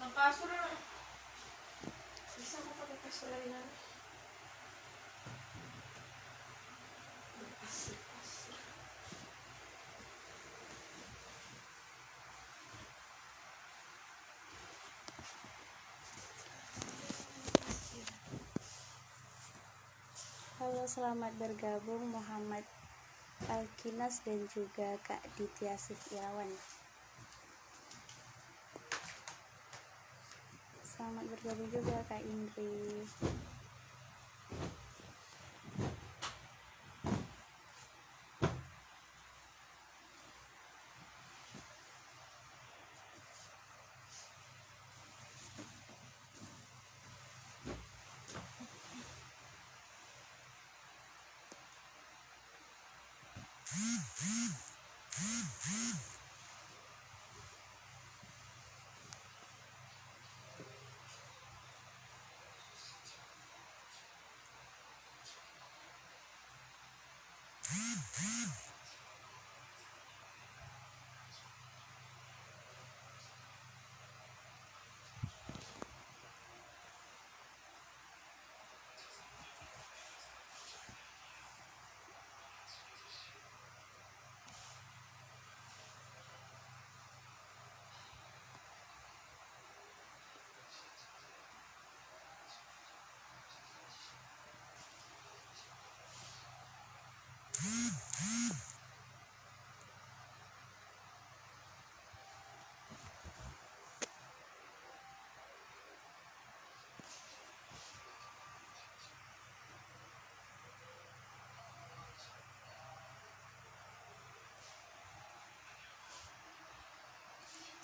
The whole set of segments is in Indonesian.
Ng kaso na. Bisa ko pakai kaso lagi na. Halo, selamat bergabung Muhammad Alkinas dan juga Kak Ditya Setiawan. Selamat bergabung juga Kak Indri.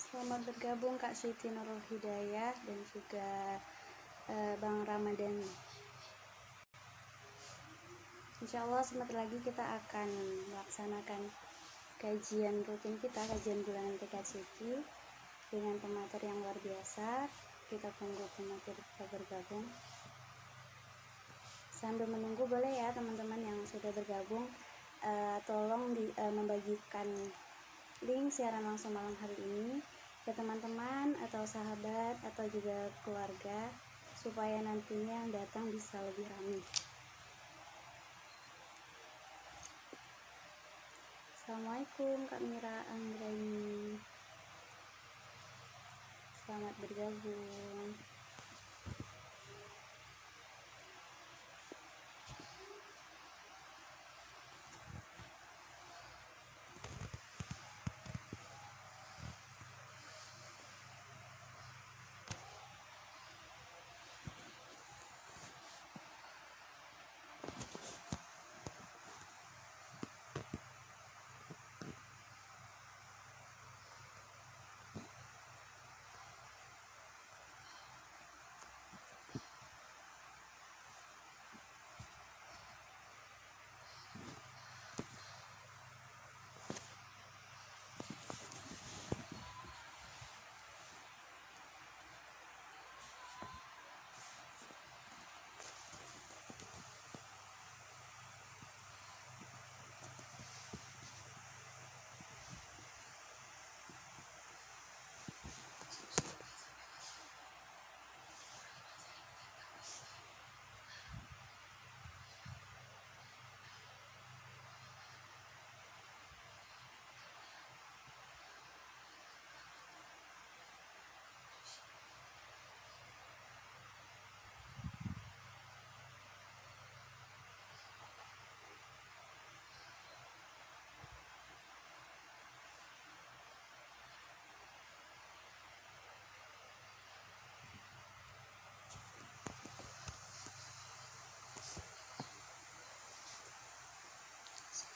Selamat bergabung Kak Siti Nurul Hidayah dan juga Bang Ramadan. Insya Allah sebentar lagi kita akan melaksanakan kajian rutin kita, kajian bulanan TKCP dengan pemateri yang luar biasa. Kita tunggu pemateri kita bergabung. Sambil menunggu boleh ya teman-teman yang sudah bergabung, tolong membagikan link siaran langsung malam hari ini ke teman-teman atau sahabat atau juga keluarga supaya nantinya yang datang bisa lebih ramai. Assalamualaikum Kak Mira Anggraini, selamat bergabung.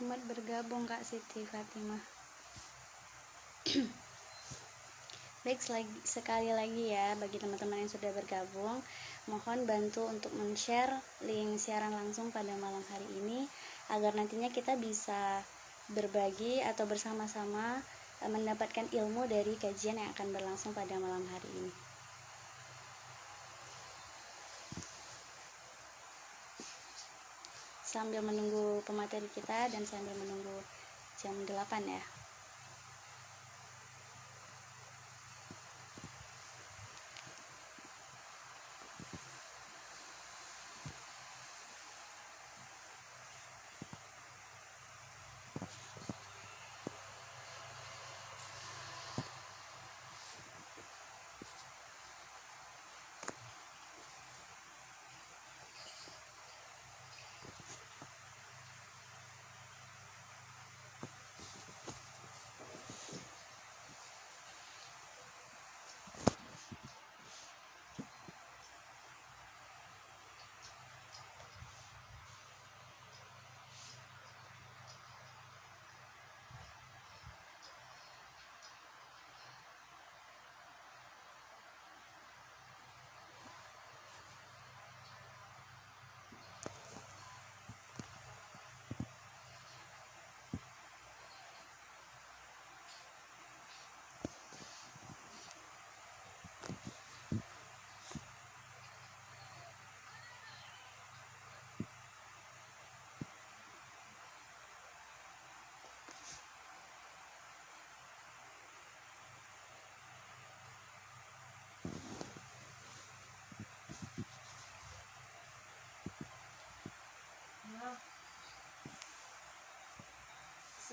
Selamat bergabung Kak Siti Fatimah. Baik, sekali lagi ya bagi teman-teman yang sudah bergabung, mohon bantu untuk men-share link siaran langsung pada malam hari ini agar nantinya kita bisa berbagi atau bersama-sama mendapatkan ilmu dari kajian yang akan berlangsung pada malam hari ini. Sambil menunggu pemateri kita dan sambil menunggu jam 8 ya.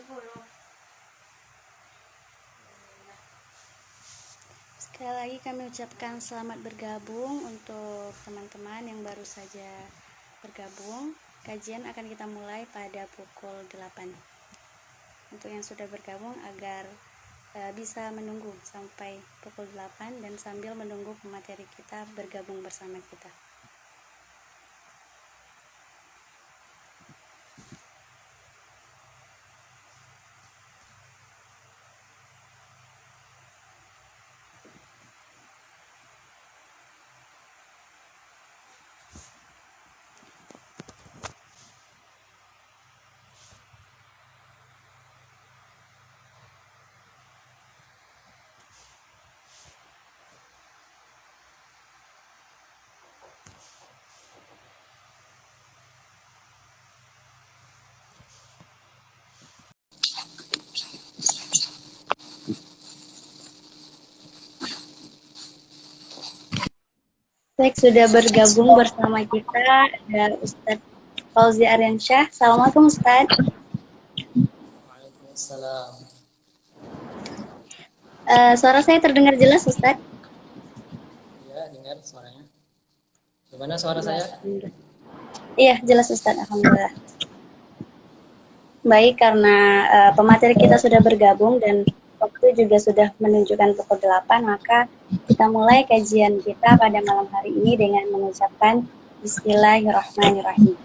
20. Sekali lagi kami ucapkan selamat bergabung untuk teman-teman yang baru saja bergabung. Kajian akan kita mulai pada pukul 8. Untuk yang sudah bergabung agar bisa menunggu sampai pukul 8 dan sambil menunggu pemateri kita bergabung bersama kita. Baik, sudah bergabung bersama kita ada Ustadz Fauzi Aryansyah. Assalamualaikum Ustadz. Waalaikumsalam. Suara saya terdengar jelas Ustadz? Ya, dengar suaranya. Gimana suara saya? Iya, jelas Ustadz. Alhamdulillah. Baik, karena pemateri kita sudah bergabung dan waktu juga sudah menunjukkan pukul 8, maka kita mulai kajian kita pada malam hari ini dengan mengucapkan Bismillahirrahmanirrahim.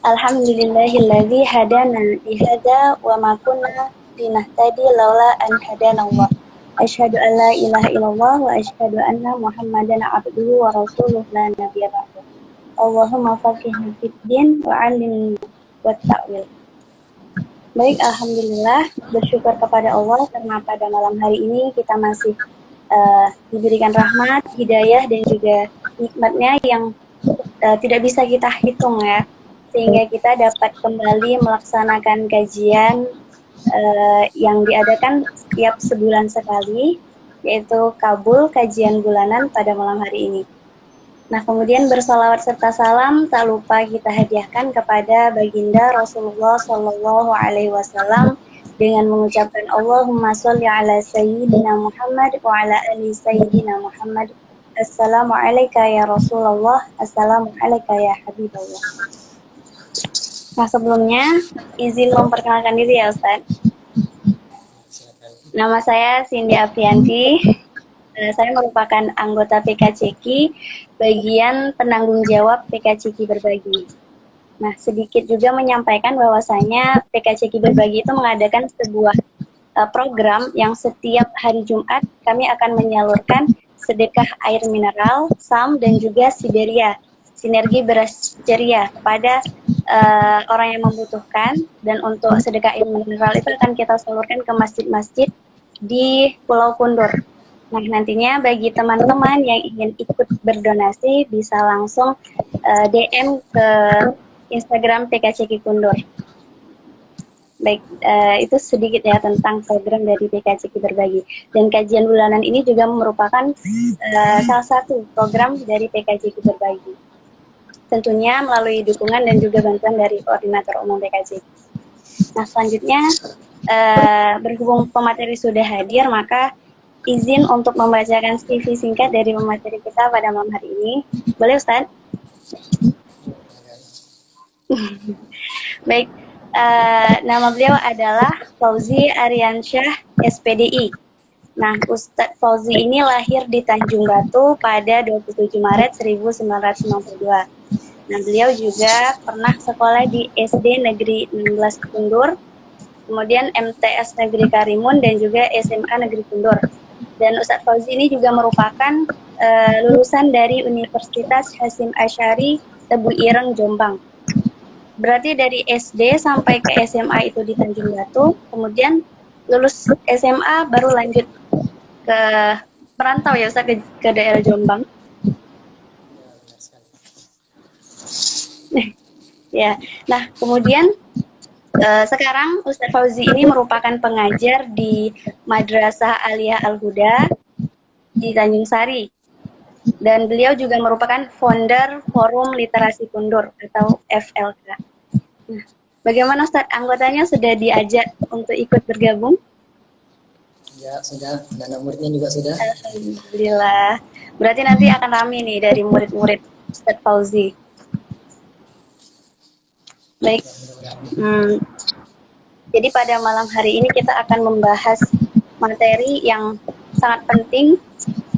Alhamdulillahilladzi hadana lihada wa ma kunna linahtadi laula an hadanallah. Asyhadu an la ilaha illallah wa asyhadu anna Muhammadan abduhu wa rasuluh la nabiyya ba'du. Allahumma faqihna fid din wa 'allimna wat ta'wil. Baik, alhamdulillah, bersyukur kepada Allah karena pada malam hari ini kita masih diberikan rahmat, hidayah dan juga nikmatnya yang tidak bisa kita hitung ya, sehingga kita dapat kembali melaksanakan kajian yang diadakan setiap sebulan sekali, yaitu kabul kajian bulanan pada malam hari ini. Nah, kemudian bersalawat serta salam tak lupa kita hadiahkan kepada baginda Rasulullah Shallallahu Alaihi Wasallam dengan mengucapkan Allahumma sholli ala Sayyidina Muhammad wa ala ali Sayyidina Muhammad. Assalamualaikum ya Rasulullah, Assalamualaikum ya Habibullah. Nah, sebelumnya izin memperkenalkan diri ya Ustaz. Nama saya Cindy Aprianti. Saya merupakan anggota PKCQ bagian penanggung jawab PKCQ Berbagi. Nah, sedikit juga menyampaikan bahwasanya PKCQ Berbagi itu mengadakan sebuah program yang setiap hari Jumat kami akan menyalurkan sedekah air mineral, SAM, dan juga Siberia, sinergi beras ceria kepada orang yang membutuhkan. Dan untuk sedekah air mineral itu akan kita salurkan ke masjid-masjid di Pulau Kundur. Nah, nantinya bagi teman-teman yang ingin ikut berdonasi bisa langsung DM ke Instagram PKCQ Kundur. Baik, itu sedikit ya tentang program dari PKCQ Berbagi. Dan kajian bulanan ini juga merupakan salah satu program dari PKCQ Berbagi. Tentunya melalui dukungan dan juga bantuan dari Koordinator Umum PKCQ. Nah, selanjutnya berhubung pemateri sudah hadir, maka izin untuk membacakan CV singkat dari pemateri kita pada malam hari ini. Boleh Ustaz? Baik, nama beliau adalah Fauzi Aryansyah, SPDI. Nah, Ustadz Fauzi ini lahir di Tanjung Batu pada 27 Maret 1992. Nah, beliau juga pernah sekolah di SD Negeri 16 Kundur, kemudian MTS Negeri Karimun, dan juga SMA Negeri Kundur. Dan Ustadz Fauzi ini juga merupakan lulusan dari Universitas Hasyim Asy'ari Tebu Ireng, Jombang. Berarti dari SD sampai ke SMA itu di Tanjung Batu, kemudian lulus SMA baru lanjut ke merantau ya Ustadz ke daerah Jombang. Ya, nah kemudian sekarang Ustadz Fauzi ini merupakan pengajar di Madrasah Aliyah Al-Huda di Tanjung Sari. Dan beliau juga merupakan founder Forum Literasi Kundur atau FLK. Nah, Bagaimana Ustaz? Anggotanya sudah diajak untuk ikut bergabung? Ya, sudah. Dan muridnya juga sudah. Alhamdulillah. Berarti nanti akan rame nih dari murid-murid Ustaz Fauzi. Baik. Jadi pada malam hari ini kita akan membahas materi yang sangat penting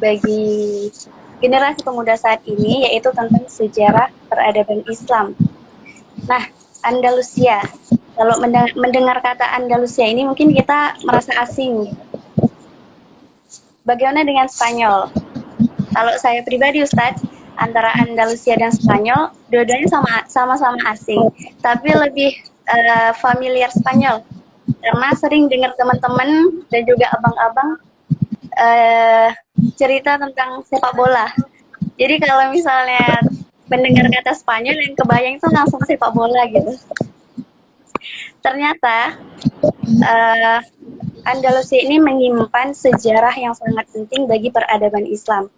bagi generasi pemuda saat ini, yaitu tentang sejarah peradaban Islam. Nah, Andalusia. Kalau mendengar kata Andalusia ini mungkin kita merasa asing. Bagaimana dengan Spanyol? Kalau saya pribadi Ustadz, antara Andalusia dan Spanyol, dua-duanya sama-sama asing, tapi lebih familiar Spanyol. Karena sering dengar teman-teman dan juga abang-abang cerita tentang sepak bola. Jadi kalau misalnya mendengar kata Spanyol, yang kebayang itu langsung sepak bola gitu. Ternyata Andalusia ini menyimpan sejarah yang sangat penting bagi peradaban Islam.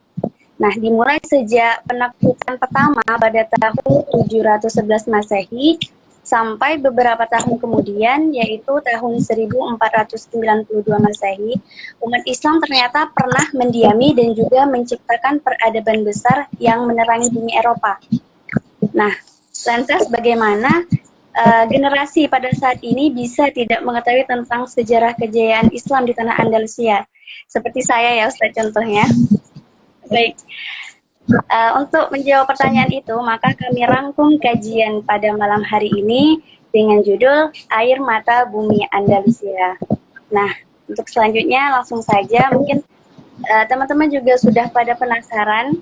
Nah, dimulai sejak penaklukan pertama pada tahun 711 Masehi sampai beberapa tahun kemudian, yaitu tahun 1492 Masehi, umat Islam ternyata pernah mendiami dan juga menciptakan peradaban besar yang menerangi bumi Eropa. Nah, lantas bagaimana generasi pada saat ini bisa tidak mengetahui tentang sejarah kejayaan Islam di tanah Andalusia? Seperti saya ya Ustaz contohnya. Baik, untuk menjawab pertanyaan itu, maka kami rangkum kajian pada malam hari ini dengan judul Air Mata Bumi Andalusia. Nah, untuk selanjutnya langsung saja, mungkin teman-teman juga sudah pada penasaran,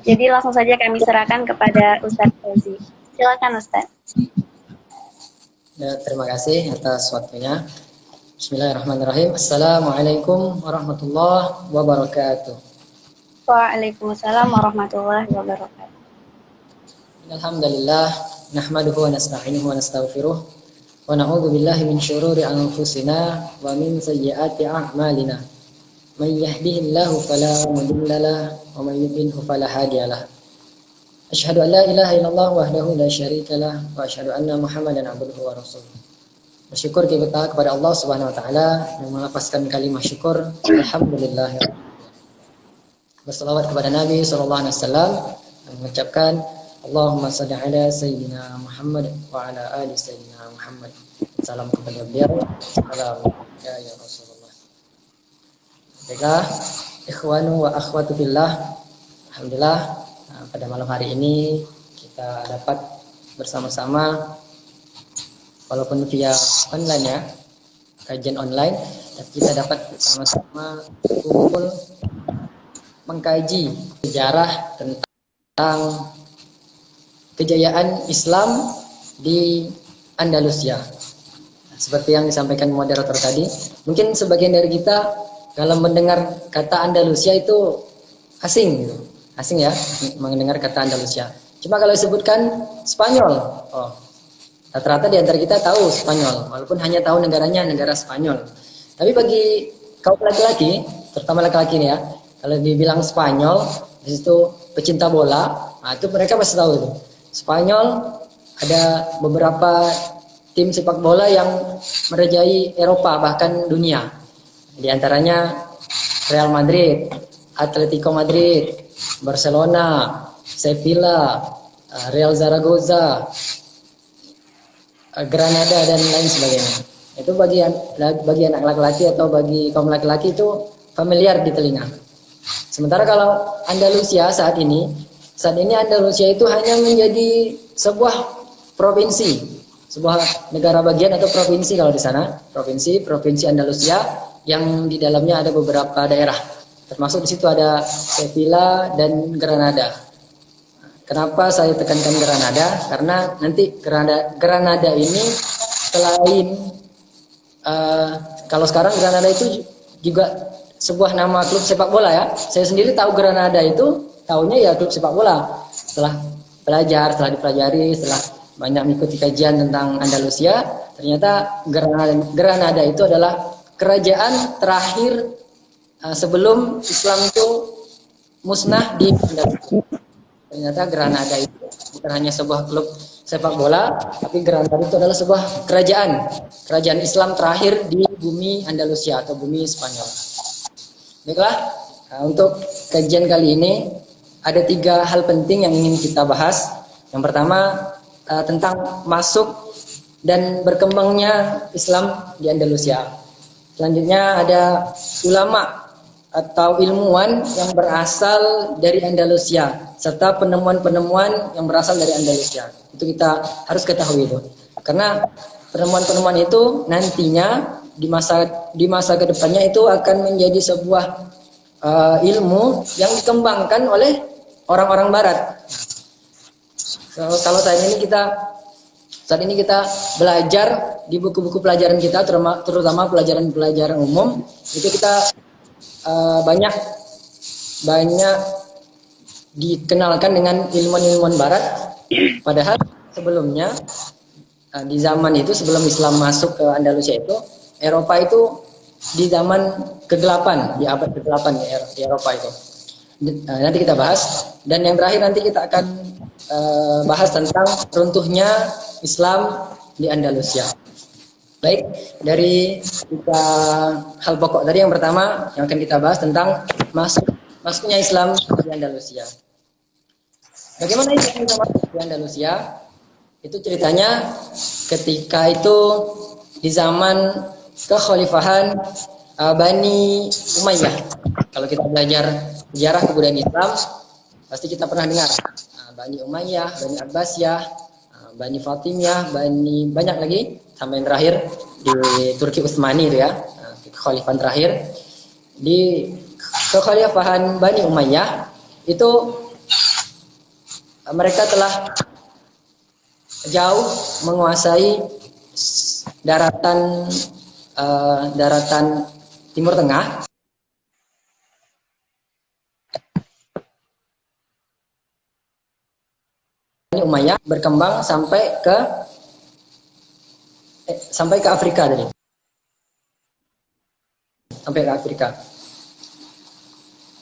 jadi langsung saja kami serahkan kepada Ustadz Fauzi. Silakan Ustadz. Ya, terima kasih atas waktunya. Bismillahirrahmanirrahim. Assalamualaikum warahmatullahi wabarakatuh. Waalaikumsalam warahmatullahi wabarakatuh. Alhamdulillah, nahmaduhu wa nasta'inuhu wa nastaghfiruh wa na'udzu billahi min syururi anfusina wa min sayyiati a'malina. May yahdihillahu fala mudilla lahu wa may yudlilhu fala hadiyalah. Asyhadu an la ilaha illallah wahdahu la syarika lah wa asyhadu anna Muhammadan abduhu wa rasuluh. Bersyukur kita kepada Allah Subhanahu wa taala yang melafazkan kalimat syukur. Alhamdulillah. Berselawat kepada Nabi sallallahu alaihi wasallam dan mengucapkan Allahumma shalli ala sayyidina Muhammad wa ala ali sayyidina Muhammad. Salam kepada beliau. Salam ya Rasulullah. Baiklah, ikhwanu wa akhwatu fillah. Alhamdulillah pada malam hari ini kita dapat bersama-sama walaupun via online ya, kajian online, dan kita dapat bersama-sama kumpul mengkaji sejarah tentang kejayaan Islam di Andalusia. Seperti yang disampaikan moderator tadi, mungkin sebagian dari kita dalam mendengar kata Andalusia itu asing gitu. Asing ya mendengar kata Andalusia. Cuma kalau disebutkan Spanyol, rata-rata di antara kita tahu Spanyol, walaupun hanya tahu negaranya negara Spanyol. Tapi bagi kaum laki-laki, terutama laki-laki ini ya, kalau dibilang Spanyol, di situ pecinta bola, nah itu mereka pasti tahu itu. Spanyol ada beberapa tim sepak bola yang merajai Eropa bahkan dunia. Di antaranya Real Madrid, Atletico Madrid, Barcelona, Sevilla, Real Zaragoza, Granada dan lain sebagainya. Itu bagi anak laki-laki atau bagi kaum laki-laki itu familiar di telinga. Sementara kalau Andalusia saat ini Andalusia itu hanya menjadi sebuah provinsi, sebuah negara bagian atau provinsi kalau di sana, provinsi Andalusia yang di dalamnya ada beberapa daerah. Termasuk di situ ada Sevilla dan Granada. Kenapa saya tekankan Granada? Karena nanti Granada ini selain kalau sekarang Granada itu juga sebuah nama klub sepak bola ya. Saya sendiri tahu Granada itu, tahunya ya klub sepak bola. Setelah dipelajari, setelah banyak mengikuti kajian tentang Andalusia, ternyata Granada itu adalah kerajaan terakhir sebelum Islam itu musnah di Andalusia. Ternyata Granada itu bukan hanya sebuah klub sepak bola, tapi Granada itu adalah sebuah kerajaan Islam terakhir di bumi Andalusia atau bumi Spanyol. Baiklah, untuk kajian kali ini ada 3 hal penting yang ingin kita bahas. Yang pertama tentang masuk dan berkembangnya Islam di Andalusia. Selanjutnya ada ulama atau ilmuwan yang berasal dari Andalusia serta penemuan-penemuan yang berasal dari Andalusia. Itu kita harus ketahui itu. Karena penemuan-penemuan itu nantinya di masa kedepannya itu akan menjadi sebuah ilmu yang dikembangkan oleh orang-orang Barat. Kalau saat ini kita belajar di buku-buku pelajaran kita, terutama pelajaran-pelajaran umum, itu kita banyak dikenalkan dengan ilmuwan-ilmuwan Barat. Padahal sebelumnya di zaman itu, sebelum Islam masuk ke Andalusia itu, Eropa itu di zaman ke-8, di abad ke-8 di Eropa itu. Nanti kita bahas. Dan yang terakhir nanti kita akan bahas tentang runtuhnya Islam di Andalusia. Baik, dari 3 hal pokok tadi, yang pertama yang akan kita bahas tentang masuknya Islam di Andalusia. Bagaimana Islam bisa masuk di Andalusia? Itu ceritanya ketika itu di zaman kekhalifahan Bani Umayyah. Kalau kita belajar sejarah kebudayaan Islam, pasti kita pernah dengar Bani Umayyah, Bani Abbasiyah, Bani Fatimiyah, banyak lagi sampai yang terakhir di Turki Utsmani itu ya, kekhalifahan terakhir. Di kekhalifahan Bani Umayyah itu mereka telah jauh menguasai daratan Timur Tengah. Bani Umayyah berkembang sampai ke Afrika tadi. Sampai ke Afrika.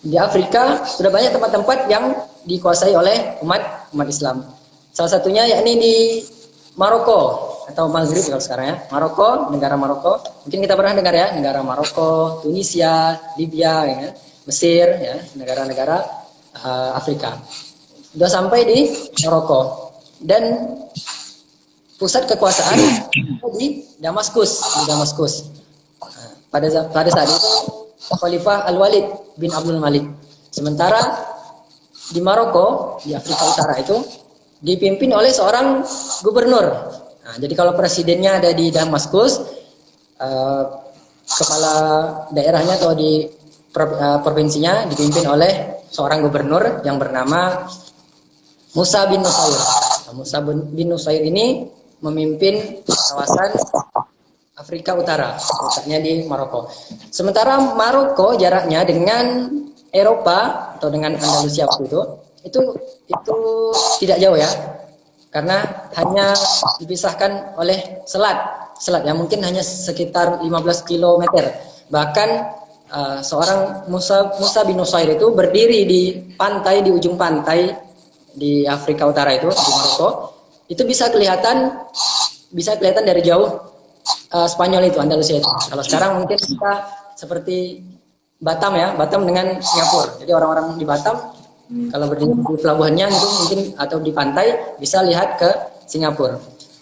Di Afrika sudah banyak tempat-tempat yang dikuasai oleh umat Islam. Salah satunya yakni di Maroko atau Maghrib kalau sekarang ya. Negara Maroko. Mungkin kita pernah dengar ya, negara Maroko, Tunisia, Libya, ya, Mesir, ya, negara-negara Afrika. Sudah sampai di Maroko. Dan pusat kekuasaan di Damaskus. Pada saat itu Khalifah Al-Walid bin Abdul Malik. Sementara di Maroko, di Afrika Utara itu dipimpin oleh seorang gubernur. Nah, jadi kalau presidennya ada di Damaskus, kepala daerahnya atau di provinsinya dipimpin oleh seorang gubernur yang bernama Musa bin Nusair. Nah, Musa bin Nusair ini memimpin kawasan Afrika Utara, letaknya di Maroko. Sementara Maroko jaraknya dengan Eropa atau dengan Andalusia waktu itu tidak jauh ya, karena hanya dipisahkan oleh selat yang mungkin hanya sekitar 15 km. Bahkan seorang Musa bin Nusair itu berdiri di ujung pantai di Afrika Utara itu, di Maroko. Itu bisa kelihatan dari jauh Spanyol itu, Andalusia itu. Kalau sekarang mungkin kita seperti Batam ya, Batam dengan Singapura. Jadi orang-orang di Batam kalau berdiri di pelabuhannya itu mungkin atau di pantai bisa lihat ke Singapura.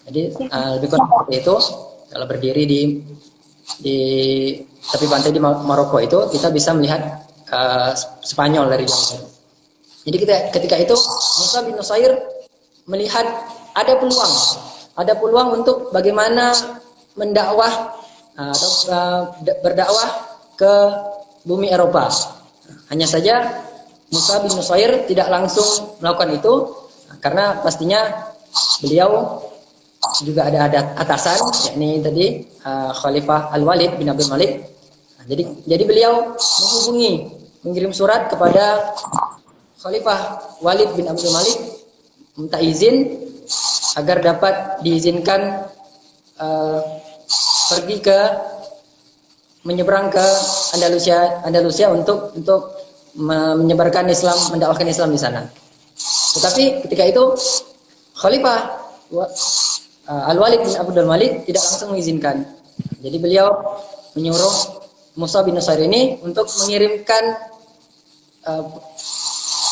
Jadi lebih kurang seperti itu. Kalau berdiri di tepi pantai di Maroko itu kita bisa melihat Spanyol dari jauh. Jadi ketika itu Musa bin Nusair melihat ada peluang untuk bagaimana mendakwah atau berdakwah ke bumi Eropa. Hanya saja Musa bin Nusair tidak langsung melakukan itu karena pastinya beliau juga ada atasan, yakni tadi Khalifah Al-Walid bin Abdul Malik. Jadi beliau mengirim surat kepada Khalifah Walid bin Abdul Malik minta izin agar dapat diizinkan menyeberang ke Andalusia untuk menyebarkan Islam, mendakwahkan Islam di sana. Tetapi ketika itu Khalifah Al-Walid bin Abdul Malik tidak langsung mengizinkan. Jadi beliau menyuruh Musa bin Nusair ini untuk mengirimkan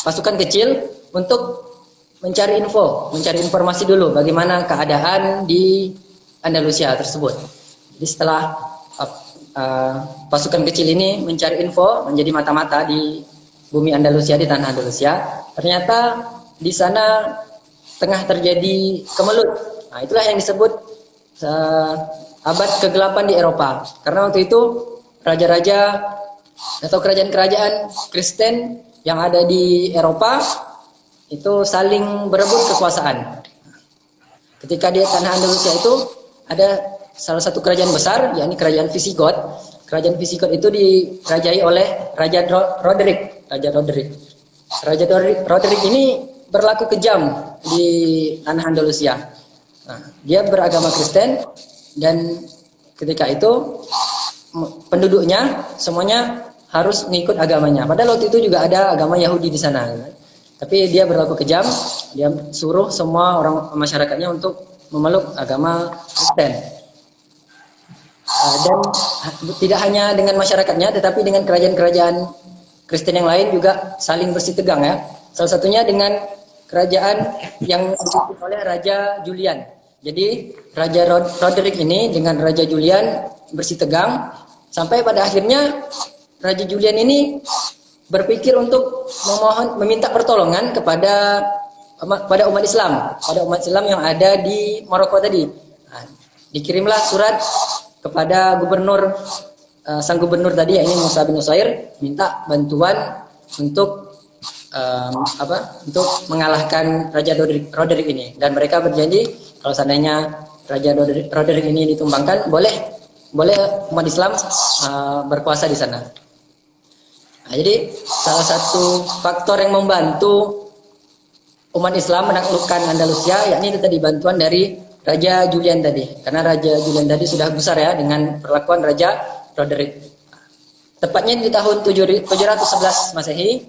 pasukan kecil untuk mencari informasi dulu bagaimana keadaan di Andalusia tersebut. Jadi setelah pasukan kecil ini mencari info, menjadi mata-mata di bumi Andalusia, di tanah Andalusia, ternyata di sana tengah terjadi kemelut. Nah, itulah yang disebut abad kegelapan di Eropa. Karena waktu itu raja-raja atau kerajaan-kerajaan Kristen yang ada di Eropa itu saling berebut kekuasaan. Ketika di tanah Andalusia itu ada salah satu kerajaan besar, yakni kerajaan Visigot. Kerajaan Visigot itu dirajai oleh Raja Roderick. Raja Roderick ini berlaku kejam di tanah Andalusia. Nah, dia beragama Kristen dan ketika itu penduduknya semuanya harus mengikut agamanya. Padahal waktu itu juga ada agama Yahudi di sana. Tapi dia berlaku kejam, dia suruh semua orang masyarakatnya untuk memeluk agama Kristen. Dan tidak hanya dengan masyarakatnya, tetapi dengan kerajaan-kerajaan Kristen yang lain juga saling bersih tegang ya. Salah satunya dengan kerajaan yang dipimpin oleh Raja Julian. Jadi Raja Roderick ini dengan Raja Julian bersih tegang sampai pada akhirnya Raja Julian ini berpikir untuk meminta pertolongan kepada umat Islam yang ada di Maroko tadi. Nah, dikirimlah surat kepada sang gubernur tadi, yakni Musa bin Nusair, minta bantuan untuk untuk mengalahkan Raja Roderick ini. Dan mereka berjanji kalau seandainya Raja Roderick ini ditumbangkan, boleh umat Islam berkuasa di sana. Nah, jadi salah satu faktor yang membantu umat Islam menaklukkan Andalusia yakni itu tadi bantuan dari Raja Julian tadi. Karena Raja Julian tadi sudah besar ya dengan perlakuan Raja Roderick. Tepatnya di tahun 711 Masehi,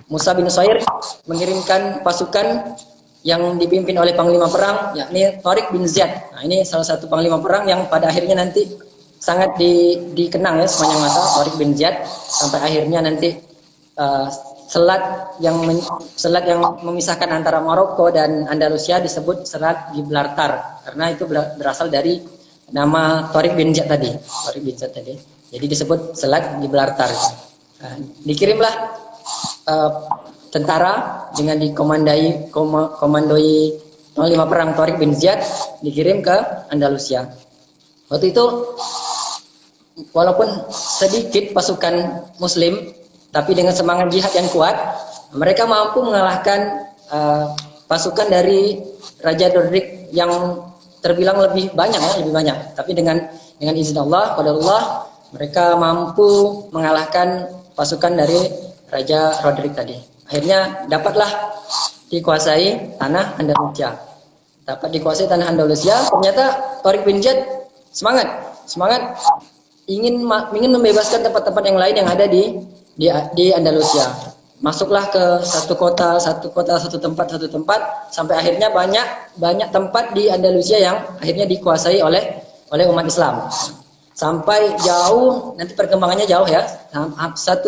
Musa bin Nusair mengirimkan pasukan yang dipimpin oleh panglima perang yakni Tariq bin Ziyad. Nah, ini salah satu panglima perang yang pada akhirnya nanti sangat dikenang ya sepanjang masa, Tariq bin Ziyad, sampai akhirnya nanti selat yang memisahkan antara Maroko dan Andalusia disebut Selat Gibraltar karena itu berasal dari nama Tariq bin Ziyad tadi. Jadi disebut Selat Gibraltar. Nah, dikirimlah tentara dengan dikomandoi panglima perang Tariq bin Ziyad dikirim ke Andalusia. Waktu itu walaupun sedikit pasukan Muslim, tapi dengan semangat jihad yang kuat, mereka mampu mengalahkan pasukan dari Raja Roderick yang terbilang lebih banyak. Tapi dengan izin Allah, pada Allah, mereka mampu mengalahkan pasukan dari Raja Roderick tadi. Akhirnya dapatlah dikuasai tanah Andalusia. Ternyata Tariq bin Ziyad semangat ingin membebaskan tempat-tempat yang lain yang ada di Andalusia. Masuklah ke satu tempat sampai akhirnya banyak tempat di Andalusia yang akhirnya dikuasai oleh umat Islam. Sampai jauh, nanti perkembangannya jauh ya.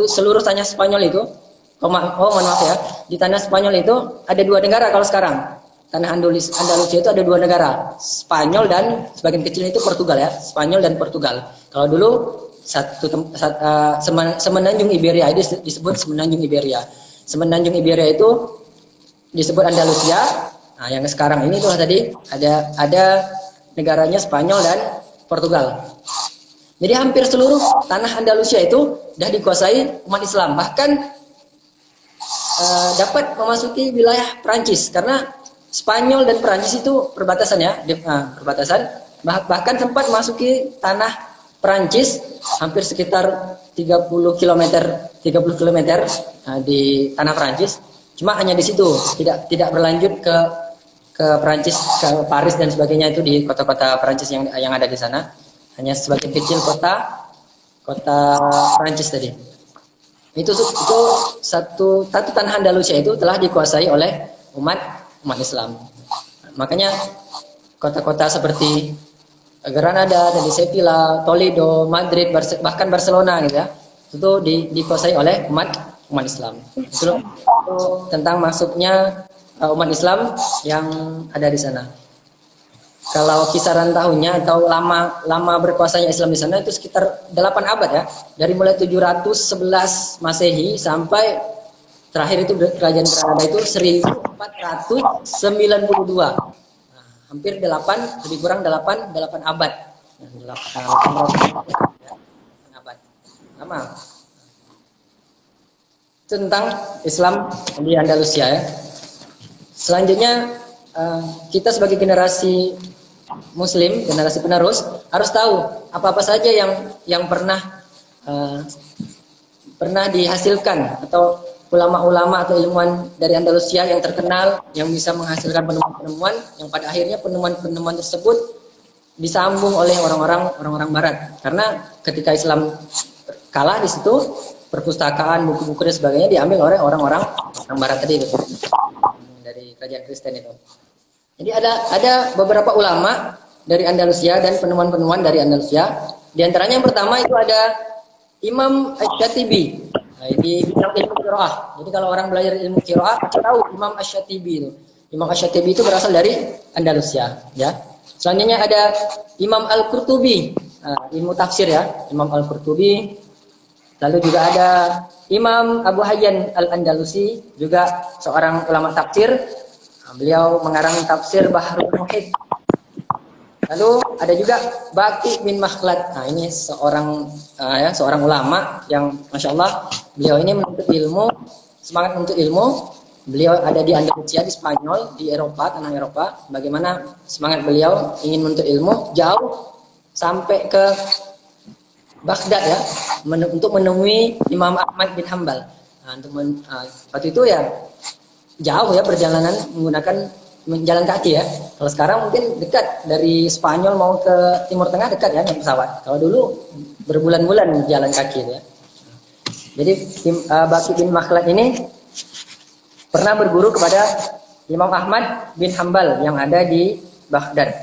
Seluruh tanah Spanyol itu, di tanah Spanyol itu ada 2 negara kalau sekarang. Tanah Andalusia itu ada 2 negara, Spanyol dan sebagian kecil itu Portugal ya, Spanyol dan Portugal. Kalau dulu semenanjung Iberia itu disebut semenanjung Iberia. Semenanjung Iberia itu disebut Andalusia. Nah, yang sekarang ini itulah tadi ada negaranya Spanyol dan Portugal. Jadi hampir seluruh tanah Andalusia itu sudah dikuasai umat Islam. Bahkan dapat memasuki wilayah Perancis karena Spanyol dan Perancis itu perbatasan ya, perbatasan. Bahkan sempat memasuki tanah Perancis hampir sekitar 30 km di tanah Perancis. Cuma hanya di situ, tidak berlanjut ke Perancis, ke Paris dan sebagainya itu di kota-kota Perancis yang ada di sana. Hanya sebagian kecil kota Perancis tadi. Itu satu tanah Andalusia itu telah dikuasai oleh umat Islam. makanya kota-kota seperti Granada, tadi Sevilla, Toledo, Madrid, bahkan Barcelona gitu ya, itu dikuasai oleh umat Islam. Itu tentang masuknya umat Islam yang ada di sana. Kalau kisaran tahunnya atau lama berkuasanya Islam di sana itu sekitar 8 abad ya. Dari mulai 711 Masehi sampai terakhir itu kerajaan Granada itu 1492. Nah, hampir 8, lebih kurang 8 abad. 8 abad. Lama. Itu tentang Islam di Andalusia ya. Selanjutnya kita sebagai generasi Muslim, generasi penerus harus tahu apa-apa saja yang pernah dihasilkan atau ulama-ulama atau ilmuwan dari Andalusia yang terkenal yang bisa menghasilkan penemuan-penemuan yang pada akhirnya penemuan-penemuan tersebut disambung oleh orang-orang Barat. Karena ketika Islam kalah di situ, perpustakaan, buku-buku dan sebagainya diambil oleh orang-orang Barat tadi itu dari kerajaan Kristen itu. Jadi ada beberapa ulama dari Andalusia dan penemuan-penemuan dari Andalusia. Di antaranya yang pertama itu ada Imam Asy-Syatibi. Nah, di bidang ilmu qiraah. Jadi kalau orang belajar ilmu qiraah pasti tahu Imam Asy-Syatibi itu. Imam Asy-Syatibi itu berasal dari Andalusia, ya. Selanjutnya ada Imam Al-Qurtubi. Nah, ilmu tafsir ya, Imam Al-Qurtubi. Lalu juga ada Imam Abu Hayyan Al-Andalusi, juga seorang ulama tafsir. Beliau mengarang tafsir Bahrul Muhit. Lalu ada juga Baqi bin Makhlad. Nah, ini seorang ulama yang Masya Allah, beliau ini menuntut ilmu, semangat menuntut ilmu. Beliau ada di Andalusia, di Spanyol, di Eropa, tanah Eropa. Bagaimana semangat beliau ingin menuntut ilmu jauh sampai ke Baghdad ya, untuk menemui Imam Ahmad bin Hambal. Nah, waktu itu ya jauh ya perjalanan menggunakan jalan kaki ya. Kalau sekarang mungkin dekat dari Spanyol mau ke Timur Tengah dekat ya naik pesawat. Kalau dulu berbulan-bulan jalan kaki ya. Jadi Baqi bin Makhlad ini pernah berguru kepada Imam Ahmad bin Hambal yang ada di Baghdad.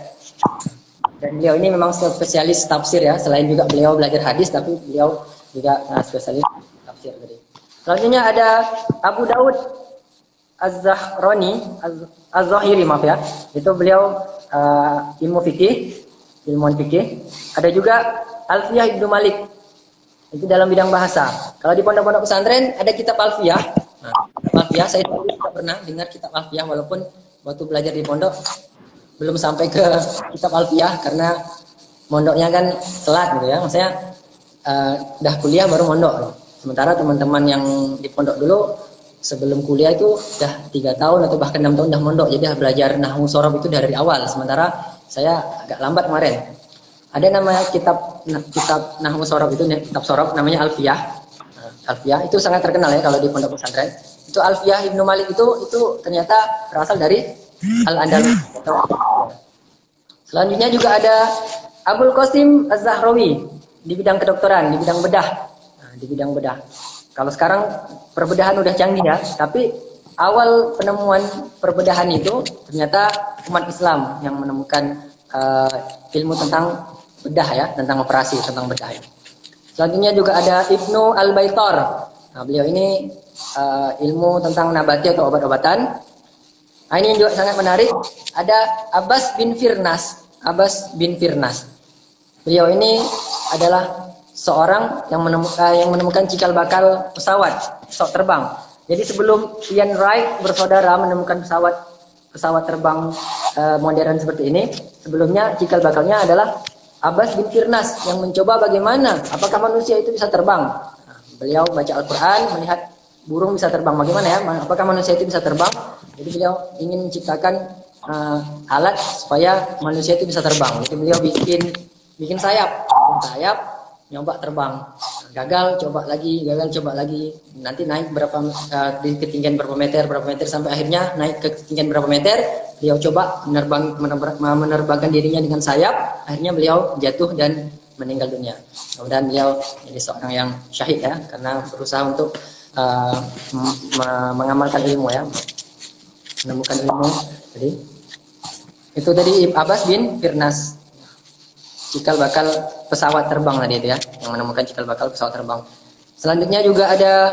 Dan beliau ini memang spesialis tafsir ya. Selain juga beliau belajar hadis, tapi beliau juga spesialis tafsir tadi. Selanjutnya ada Abu Daud Az-Zahiri maaf ya. Itu beliau ilmuwan fikih. Ada juga Alfiyah Ibnu Malik. Itu dalam bidang bahasa. Kalau di pondok-pondok pesantren ada kitab Alfiyah. Nah, Alfiyah saya tidak pernah dengar kitab Alfiyah walaupun waktu belajar di pondok belum sampai ke kitab Alfiyah karena mondoknya kan telat gitu ya. Maksudnya udah kuliah baru mondok. Sementara teman-teman yang di pondok dulu sebelum kuliah itu udah 3 tahun atau bahkan 6 tahun udah mondok, jadi belajar nahwu sorof itu dari awal. Sementara saya agak lambat kemarin. Ada namanya kitab nahwu sorof itu, kitab sorof namanya Alfiyah. Alfiyah itu sangat terkenal ya kalau di pondok pesantren. Itu Alfiyah Ibnu Malik itu ternyata berasal dari Al-Andalus. Selanjutnya juga ada Abul Qasim Az-Zahrawi di bidang kedokteran, di bidang bedah. Nah, di bidang bedah. Kalau sekarang perbedahan udah canggih ya, tapi awal penemuan perbedahan itu ternyata umat Islam yang menemukan ilmu tentang bedah ya, tentang operasi, tentang bedah ya. Selanjutnya juga ada Ibnu Al-Baitar. Nah, beliau ini ilmu tentang nabati atau obat-obatan. Nah, ini juga sangat menarik. Ada Abbas bin Firnas. Beliau ini adalah seorang yang menemukan cikal bakal pesawat terbang. Jadi sebelum Ian Wright bersaudara menemukan pesawat terbang modern seperti ini, sebelumnya cikal bakalnya adalah Abbas bin Firnas yang mencoba bagaimana apakah manusia itu bisa terbang. Nah, beliau baca Al-Quran, melihat burung bisa terbang, bagaimana ya? Apakah manusia itu bisa terbang? Jadi beliau ingin menciptakan alat supaya manusia itu bisa terbang. Jadi beliau bikin sayap, nyoba terbang, gagal coba lagi, nanti naik di ketinggian berapa meter sampai akhirnya naik ke ketinggian berapa meter, beliau coba menerbangkan dirinya dengan sayap, akhirnya beliau jatuh dan meninggal dunia. Kemudian beliau jadi seorang yang syahid ya, karena berusaha untuk mengamalkan ilmu ya, menemukan ilmu. Jadi Itu tadi Abbas bin Firnas, cikal bakal pesawat terbang tadi itu ya, yang menemukan cikal bakal pesawat terbang. Selanjutnya juga ada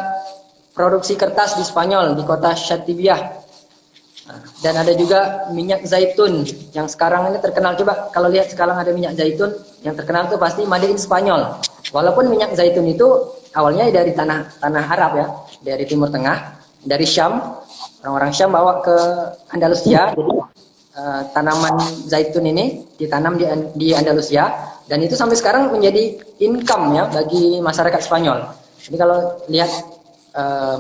produksi kertas di Spanyol, di kota Shatibiyah. Dan ada juga minyak zaitun yang sekarang ini terkenal. Coba kalau lihat sekarang ada minyak zaitun yang terkenal itu pasti made in Spanyol. Walaupun minyak zaitun itu awalnya dari tanah Arab ya, dari Timur Tengah, dari Syam. Orang-orang Syam bawa ke Andalusia. Jadi tanaman zaitun ini ditanam di Andalusia dan itu sampai sekarang menjadi income ya bagi masyarakat Spanyol. Jadi kalau lihat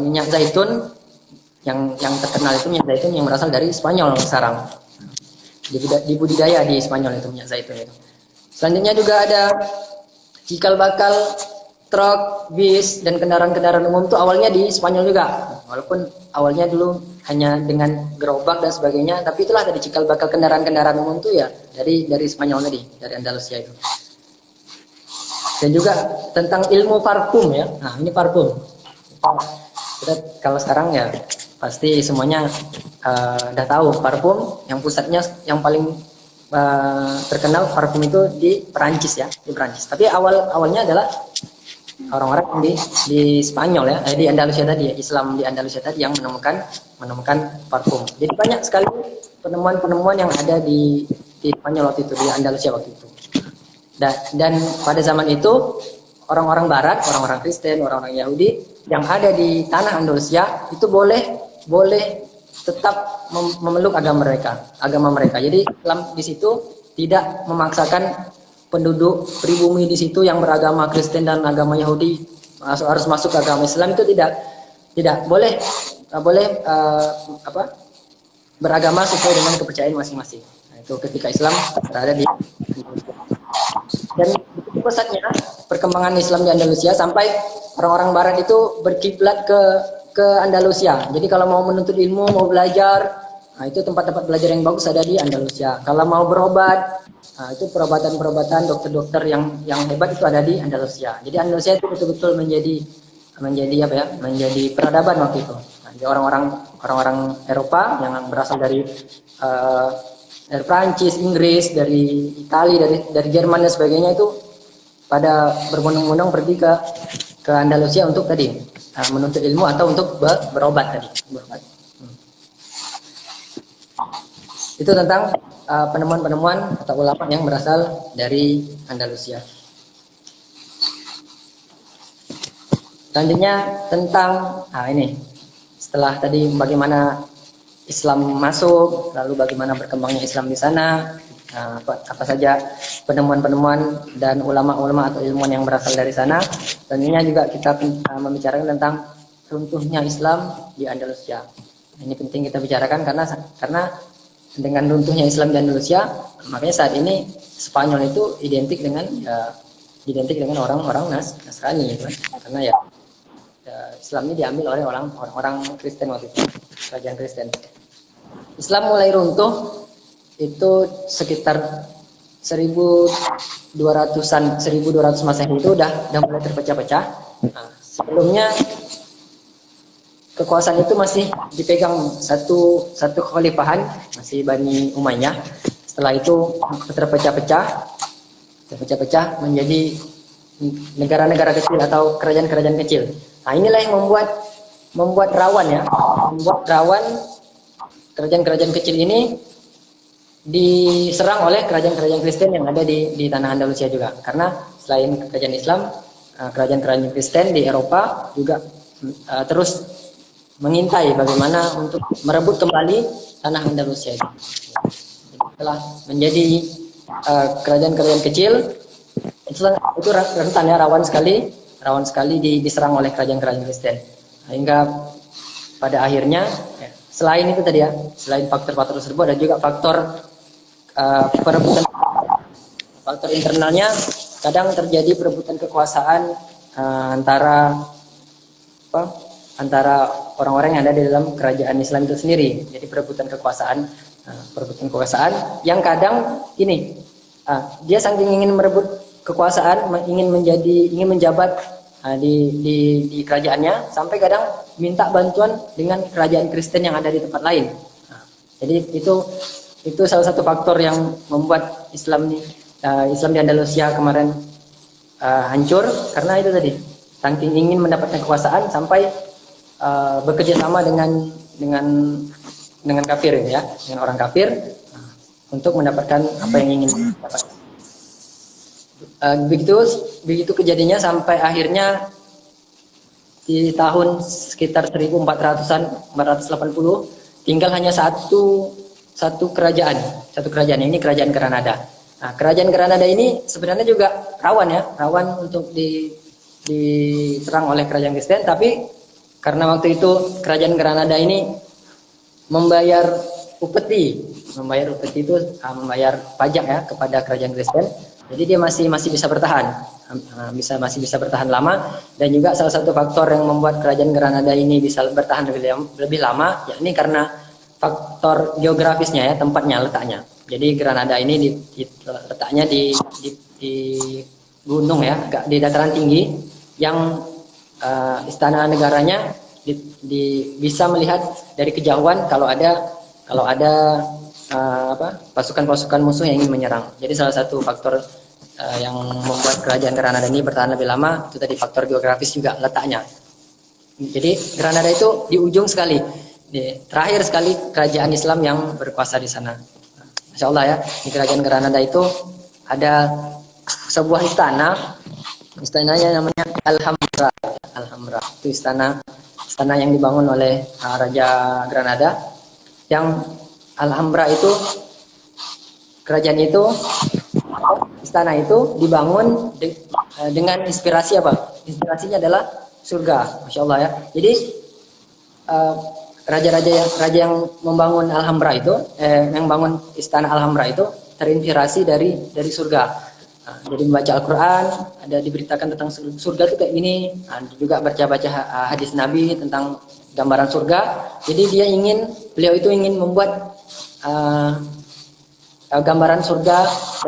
minyak zaitun yang terkenal itu minyak zaitun yang berasal dari Spanyol sekarang. Di budidaya di Spanyol itu minyak zaitun itu. Selanjutnya juga ada cikal bakal truk, bis dan kendaraan-kendaraan umum itu awalnya di Spanyol juga. Walaupun awalnya dulu hanya dengan gerobak dan sebagainya, tapi itulah tadi cikal bakal kendaraan-kendaraan umum itu ya dari Spanyol tadi, dari Andalusia itu. Dan juga tentang ilmu parfum ya. Nah, ini parfum. Kita kalau sekarang ya pasti semuanya udah tahu parfum yang pusatnya yang paling terkenal parfum itu di Perancis ya, di Perancis. Tapi awalnya adalah orang-orang di Spanyol ya, di Andalusia tadi ya, Islam di Andalusia tadi yang menemukan parfum. Jadi banyak sekali penemuan-penemuan yang ada di Spanyol waktu itu, di Andalusia waktu itu. Dan pada zaman itu orang-orang Barat, orang-orang Kristen, orang-orang Yahudi yang ada di tanah Andalusia itu boleh tetap memeluk agama mereka. Jadi Islam di situ tidak memaksakan penduduk pribumi di situ yang beragama Kristen dan agama Yahudi harus masuk ke agama Islam, itu tidak boleh beragama sesuai dengan kepercayaan masing-masing. Nah, itu ketika Islam berada di dan itu pesatnya perkembangan Islam di Andalusia sampai orang-orang Barat itu berkiblat ke Andalusia. Jadi kalau mau menuntut ilmu, mau belajar, nah itu tempat-tempat belajar yang bagus ada di Andalusia. Kalau mau berobat, nah itu perobatan-perobatan dokter-dokter yang hebat itu ada di Andalusia. Jadi Andalusia itu betul-betul menjadi peradaban waktu itu. Nah, jadi orang-orang Eropa yang berasal dari Prancis, Inggris, dari Italia, dari Jerman dan sebagainya itu pada berbondong-bondong pergi ke Andalusia untuk tadi menuntut ilmu atau untuk berobat tadi. Itu tentang penemuan-penemuan atau ulama yang berasal dari Andalusia. Selanjutnya tentang ini setelah tadi bagaimana Islam masuk, lalu bagaimana berkembangnya Islam di sana, apa saja penemuan-penemuan dan ulama-ulama atau ilmuwan yang berasal dari sana. Tentunya juga kita membicarakan tentang runtuhnya Islam di Andalusia. Ini penting kita bicarakan karena dengan runtuhnya Islam di Andalusia, makanya saat ini Spanyol itu identik dengan orang-orang Nasrani, gitu kan? Karena Islam ini diambil oleh orang Kristen waktu itu, kerajaan Kristen. Islam mulai runtuh itu sekitar 1200 Masehi itu udah mulai terpecah-pecah. Nah, sebelumnya kekuasaan itu masih dipegang satu kekhalifahan, masih Bani Umayyah. Setelah itu terpecah-pecah menjadi negara-negara kecil atau kerajaan-kerajaan kecil. Nah, inilah yang membuat rawan kerajaan-kerajaan kecil ini diserang oleh kerajaan-kerajaan Kristen yang ada di tanah Andalusia juga. Karena selain kerajaan Islam, kerajaan-kerajaan Kristen di Eropa juga terus mengintai bagaimana untuk merebut kembali tanah Andalusia itu. Setelah menjadi kerajaan-kerajaan kecil, itu rentan ya, rawan sekali diserang oleh kerajaan-kerajaan Kristen. Hingga pada akhirnya selain itu tadi ya, selain faktor-faktor tersebut ada juga faktor perebutan, faktor internalnya. Kadang terjadi perebutan kekuasaan antara orang-orang yang ada di dalam kerajaan Islam itu sendiri. Jadi perebutan kekuasaan yang kadang dia saking ingin merebut kekuasaan, ingin menjabat di kerajaannya, sampai kadang minta bantuan dengan kerajaan Kristen yang ada di tempat lain. Jadi itu itu salah satu faktor yang membuat Islam di Andalusia kemarin hancur, karena itu tadi, saking ingin mendapatkan kekuasaan sampai bekerja sama dengan kafir ya, dengan orang kafir untuk mendapatkan apa yang ingin dapat. Begitu kejadiannya sampai akhirnya di tahun sekitar 1400-an, 480, tinggal hanya satu kerajaan ini, kerajaan Granada. Nah, kerajaan Granada ini sebenarnya juga rawan untuk diserang oleh kerajaan Kristen, tapi karena waktu itu kerajaan Granada ini membayar upeti itu membayar pajak ya kepada kerajaan Kristen, jadi dia masih bisa bertahan, masih bisa bertahan lama. Dan juga salah satu faktor yang membuat kerajaan Granada ini bisa bertahan lebih lama, yakni karena faktor geografisnya ya, letaknya. Jadi Granada ini letaknya di gunung ya, agak di dataran tinggi, yang istana negaranya bisa melihat dari kejauhan kalau ada pasukan-pasukan musuh yang ingin menyerang. Jadi salah satu faktor yang membuat kerajaan Granada ini bertahan lebih lama itu tadi faktor geografis juga, letaknya. Jadi Granada itu di ujung sekali, terakhir sekali kerajaan Islam yang berkuasa di sana. Masya Allah ya, di kerajaan Granada itu ada sebuah istananya namanya Alhambra. Itu istana yang dibangun oleh Raja Granada. Yang Alhambra itu, kerajaan itu, istana itu dibangun dengan inspirasi apa? Inspirasinya adalah surga, Masya Allah ya. Jadi raja yang membangun Alhambra itu, yang bangun istana Alhambra itu terinspirasi dari surga. Jadi membaca Al-Quran, ada diberitakan tentang surga itu kayak gini. Juga baca hadis Nabi tentang gambaran surga. Jadi beliau itu ingin membuat gambaran surga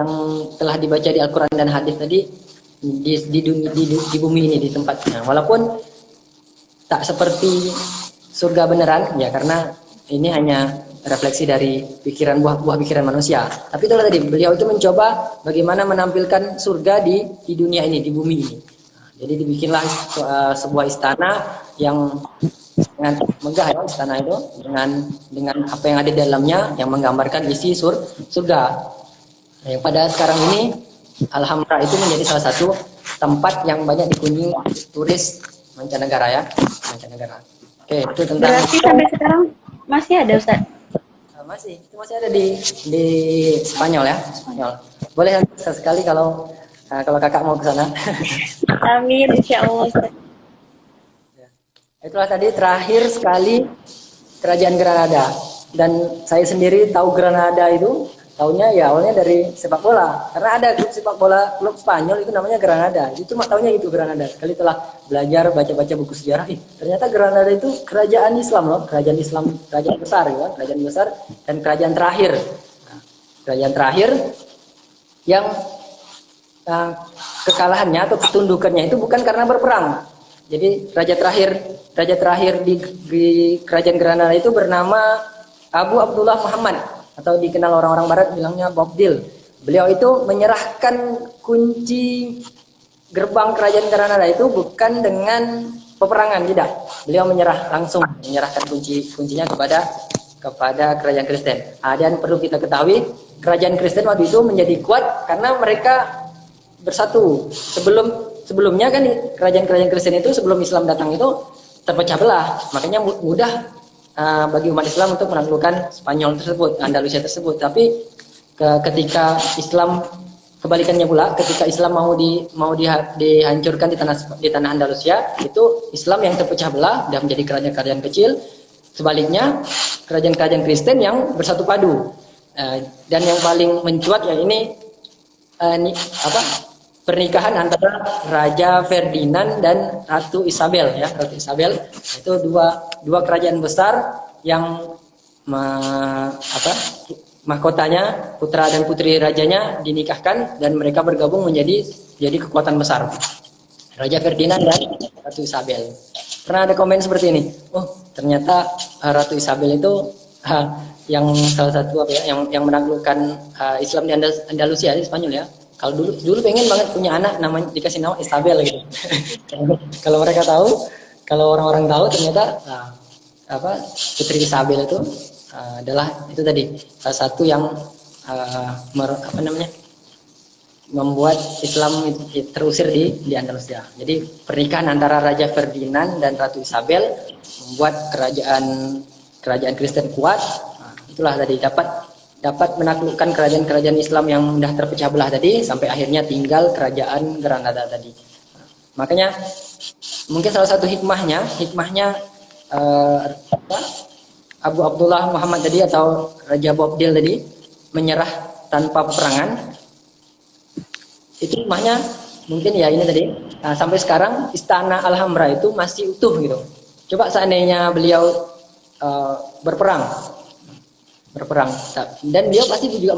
yang telah dibaca di Al-Quran dan hadis tadi di bumi ini, di tempatnya. Walaupun tak seperti surga beneran ya, karena ini hanya refleksi dari buah pikiran manusia. Tapi itulah tadi, beliau itu mencoba bagaimana menampilkan surga di dunia ini, di bumi ini. Jadi dibikinlah sebuah istana yang dengan megah ya, istana itu dengan apa yang ada di dalamnya yang menggambarkan isi surga. Yang pada sekarang ini Alhambra itu menjadi salah satu tempat yang banyak dikunjungi turis mancanegara ya, Oke, itu tentang. Berarti sampai sekarang masih ada, Ustaz? Masih ada di Spanyol ya, Spanyol. Boleh nanti sekali kalau kakak mau ke sana. Amin, insya Allah, Ustaz. Itulah tadi terakhir sekali kerajaan Granada. Dan saya sendiri tahu Granada itu, taunya ya awalnya dari sepak bola. Karena ada klub sepak bola, klub Spanyol itu namanya Granada. Itu cuma taunya itu Granada. Sekali telah belajar baca-baca buku sejarah, ternyata Granada itu kerajaan Islam loh, kerajaan besar ya, kerajaan besar dan kerajaan terakhir. Kerajaan terakhir yang kekalahannya atau ketundukannya itu bukan karena berperang. Jadi raja terakhir di kerajaan Granada itu bernama Abu Abdullah Muhammad, atau dikenal orang-orang barat bilangnya Bob Dil. Beliau itu menyerahkan kunci gerbang kerajaan Granada itu bukan dengan peperangan, tidak. Beliau menyerahkan kuncinya kepada kerajaan Kristen. Dan perlu kita ketahui, kerajaan Kristen waktu itu menjadi kuat karena mereka bersatu. Sebelumnya kan kerajaan-kerajaan Kristen itu sebelum Islam datang itu terpecah belah, makanya mudah bagi umat Islam untuk menaklukkan Spanyol tersebut, Andalusia tersebut. Tapi ketika Islam kebalikannya pula, ketika Islam mau dihancurkan di tanah Andalusia, itu Islam yang terpecah belah dan menjadi kerajaan-kerajaan kecil. Sebaliknya kerajaan-kerajaan Kristen yang bersatu padu. Dan yang paling mencuat ya ini pernikahan antara Raja Ferdinand dan Ratu Isabel ya, Ratu Isabel itu dua kerajaan besar yang mahkotanya, putra dan putri rajanya dinikahkan dan mereka bergabung menjadi kekuatan besar. Raja Ferdinand dan Ratu Isabel. Pernah ada komen seperti ini, oh ternyata Ratu Isabel itu yang salah satu apa ya, yang menaklukkan Islam di Andalusia di Spanyol ya. Kalau dulu pengen banget punya anak namanya dikasih nama Isabel gitu. Kalau mereka tahu, kalau orang-orang tahu ternyata apa Putri Isabel itu adalah itu tadi salah satu yang apa namanya membuat Islam itu terusir di Andalusia. Jadi pernikahan antara Raja Ferdinand dan Ratu Isabel membuat kerajaan Kristen kuat. Nah, itulah tadi dapat menaklukkan kerajaan-kerajaan Islam yang sudah terpecah belah tadi sampai akhirnya tinggal kerajaan Granada tadi. Nah, makanya mungkin salah satu hikmahnya Abu Abdullah Muhammad tadi atau Raja Boabdil tadi menyerah tanpa peperangan. Itu hikmahnya mungkin ya ini tadi. Nah, sampai sekarang istana Alhambra itu masih utuh gitu. Coba seandainya beliau berperang dan beliau pasti juga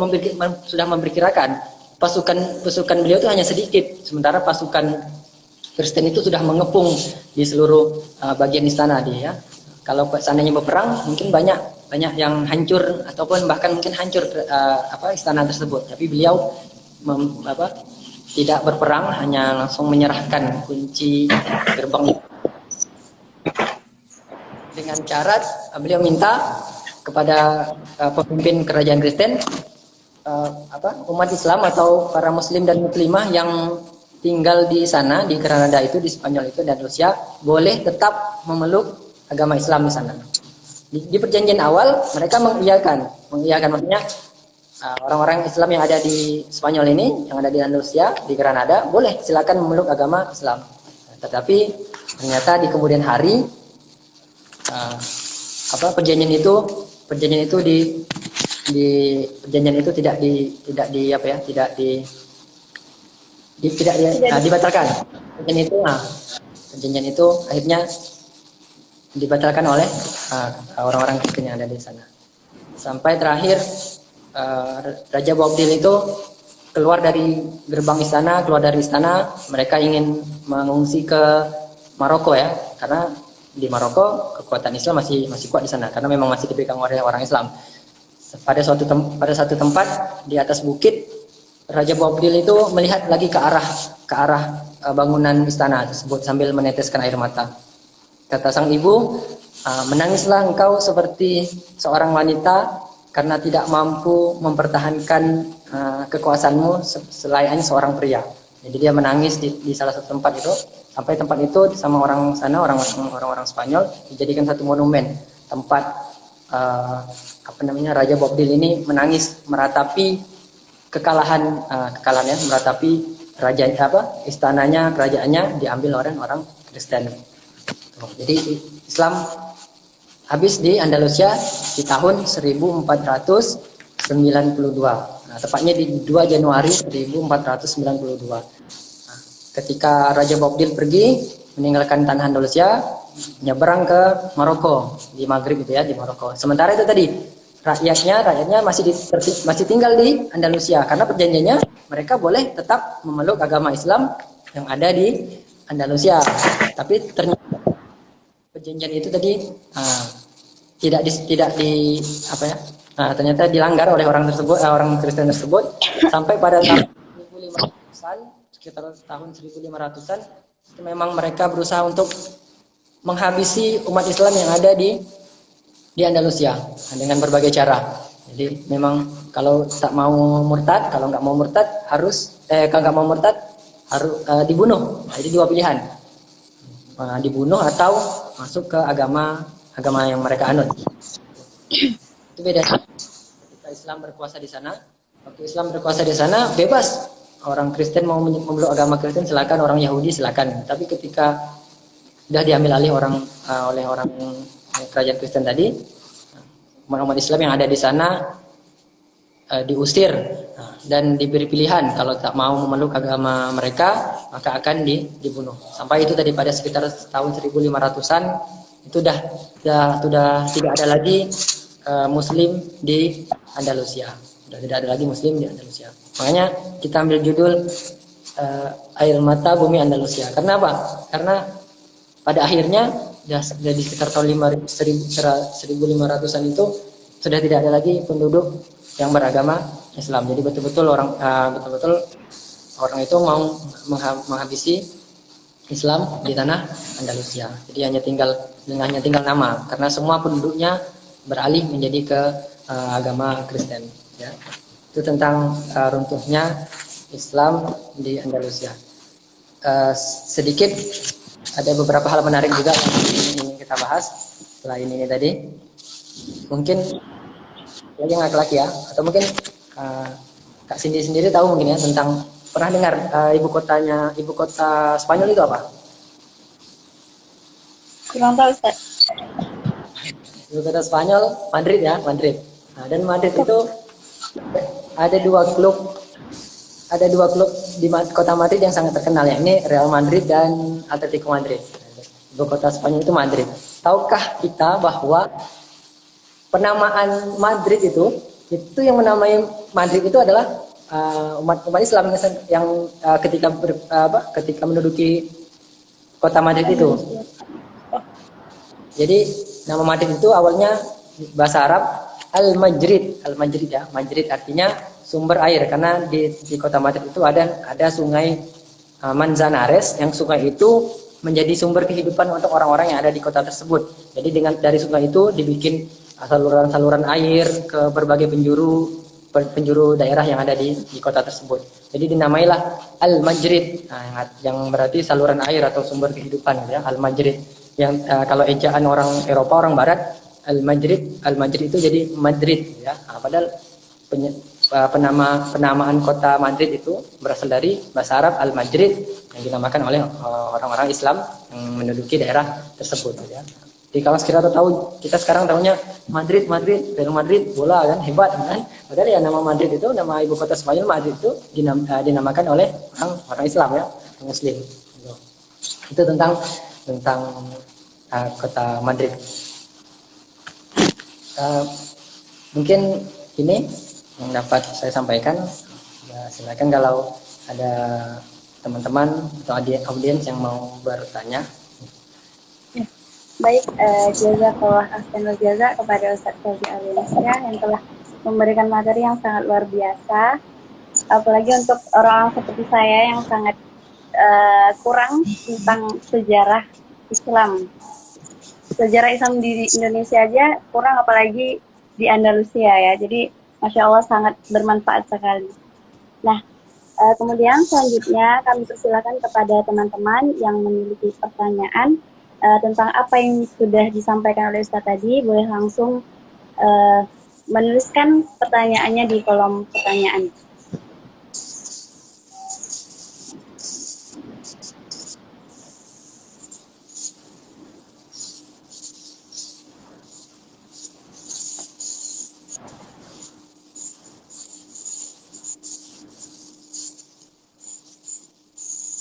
sudah memperkirakan pasukan beliau itu hanya sedikit, sementara pasukan Kristen itu sudah mengepung di seluruh bagian istana dia ya. Kalau seandainya berperang mungkin banyak yang hancur ataupun bahkan mungkin hancur istana tersebut, tapi beliau tidak berperang, hanya langsung menyerahkan kunci gerbang dengan syarat beliau minta kepada pemimpin kerajaan Kristen umat Islam atau para muslim dan muslimah yang tinggal di sana di Granada itu, di Spanyol itu dan Rusia, boleh tetap memeluk agama Islam di sana. Di perjanjian awal mereka mengiyakan maksudnya orang-orang Islam yang ada di Spanyol ini, yang ada di Andalusia, di Granada, boleh silakan memeluk agama Islam. Tetapi ternyata di kemudian hari perjanjian itu dibatalkan. Perjanjian itu akhirnya dibatalkan oleh orang-orang Kristen yang ada di sana. Sampai terakhir Raja Boabdil itu keluar dari gerbang istana, mereka ingin mengungsi ke Maroko ya, karena di Maroko kekuatan Islam masih kuat di sana karena memang masih dipegang oleh orang Islam. Pada satu tempat di atas bukit, Raja Boabdil itu melihat lagi ke arah bangunan istana tersebut sambil meneteskan air mata. Kata sang ibu, menangislah engkau seperti seorang wanita karena tidak mampu mempertahankan kekuasaanmu selain seorang pria. Jadi dia menangis di salah satu tempat itu, sampai tempat itu sama orang sana, orang-orang Spanyol, dijadikan satu monumen tempat Raja Boabdil ini menangis meratapi kekalahannya, meratapi istananya, kerajaannya diambil oleh orang Kristen. Jadi Islam habis di Andalusia di tahun 1492. Nah, tepatnya di 2 Januari 1492. Nah, ketika Raja Boabdil pergi meninggalkan tanah Andalusia, nyeberang ke Maroko, di Maghrib itu ya, di Maroko. Sementara itu tadi rakyatnya masih tinggal di Andalusia karena perjanjiannya mereka boleh tetap memeluk agama Islam yang ada di Andalusia. Tapi ternyata perjanjian itu tadi ternyata dilanggar oleh orang Kristen tersebut sampai pada tahun 1500-an, sekitar tahun 1500-an itu memang mereka berusaha untuk menghabisi umat Islam yang ada di Andalusia dengan berbagai cara. Jadi memang kalau nggak mau murtad harus dibunuh. Jadi 2 pilihan. Dibunuh atau masuk ke agama yang mereka anut. Itu beda. Ketika Islam berkuasa di sana, bebas. Orang Kristen mau memeluk agama Kristen silakan, orang Yahudi silakan. Tapi ketika sudah diambil alih oleh orang kerajaan Kristen tadi, umat Islam yang ada di sana diusir dan diberi pilihan, kalau tak mau memeluk agama mereka maka akan dibunuh. Sampai itu tadi pada sekitar tahun 1500-an itu sudah tidak ada lagi Muslim di Andalusia. Sudah tidak ada lagi Muslim di Andalusia. Makanya kita ambil judul Air Mata Bumi Andalusia. Karena apa? Karena pada akhirnya di sekitar tahun 1500-an itu sudah tidak ada lagi penduduk yang beragama Islam. Jadi betul-betul orang itu mau menghabisi Islam di tanah Andalusia. Jadi hanya tinggal nama, karena semua penduduknya beralih menjadi ke agama Kristen. Ya. Itu tentang runtuhnya Islam di Andalusia. Sedikit ada beberapa hal menarik juga yang ingin kita bahas selain ini tadi. Mungkin lagi laki-laki ya, atau mungkin Kak Cindy sendiri tahu mungkin ya tentang, pernah dengar ibu kota Spanyol itu apa? Kurang tahu Ustaz. Ibu kota Spanyol Madrid ya, Madrid. Nah, dan Madrid itu ada dua klub di kota Madrid yang sangat terkenal ya. Ini Real Madrid dan Atletico Madrid. Ibu kota Spanyol itu Madrid. Tahukah kita bahwa penamaan Madrid itu yang menamai Madrid itu adalah umat Islam yang ketika menduduki kota Madrid itu. Jadi nama Madrid itu awalnya bahasa Arab Al-Majrid ya. Majrid artinya sumber air, karena di kota Madrid itu ada sungai Manzanares, yang sungai itu menjadi sumber kehidupan untuk orang-orang yang ada di kota tersebut. Jadi dari sungai itu dibikin saluran-saluran air ke berbagai penjuru daerah yang ada di kota tersebut. Jadi dinamailah Al-Majrid, yang berarti saluran air atau sumber kehidupan ya, Al-Majrid. Yang kalau ejaan orang Eropa, orang Barat, Al-Majrid itu jadi Madrid ya. Padahal penamaan kota Madrid itu berasal dari bahasa Arab Al-Majrid, yang dinamakan oleh orang-orang Islam yang menduduki daerah tersebut ya. Jadi kalau sekiranya kita sekarang tahunya Madrid, Real Madrid, bola kan, hebat kan. Padahal ya nama Madrid itu, nama ibu kota Spanyol Madrid itu dinamakan oleh orang Islam ya, Muslim. Itu tentang kota Madrid. Mungkin ini yang dapat saya sampaikan. Ya, silakan kalau ada teman-teman atau audiens yang mau bertanya. Baik, jazakallah khairan jazak kepada Ustaz Feby Ardiansyah yang telah memberikan materi yang sangat luar biasa. Apalagi untuk orang seperti saya yang sangat kurang tentang sejarah Islam. Sejarah Islam di Indonesia aja kurang, apalagi di Andalusia ya. Jadi Masya Allah sangat bermanfaat sekali. Nah, kemudian selanjutnya kami persilakan kepada teman-teman yang memiliki pertanyaan tentang apa yang sudah disampaikan oleh Ustaz tadi, boleh langsung menuliskan pertanyaannya di kolom pertanyaan.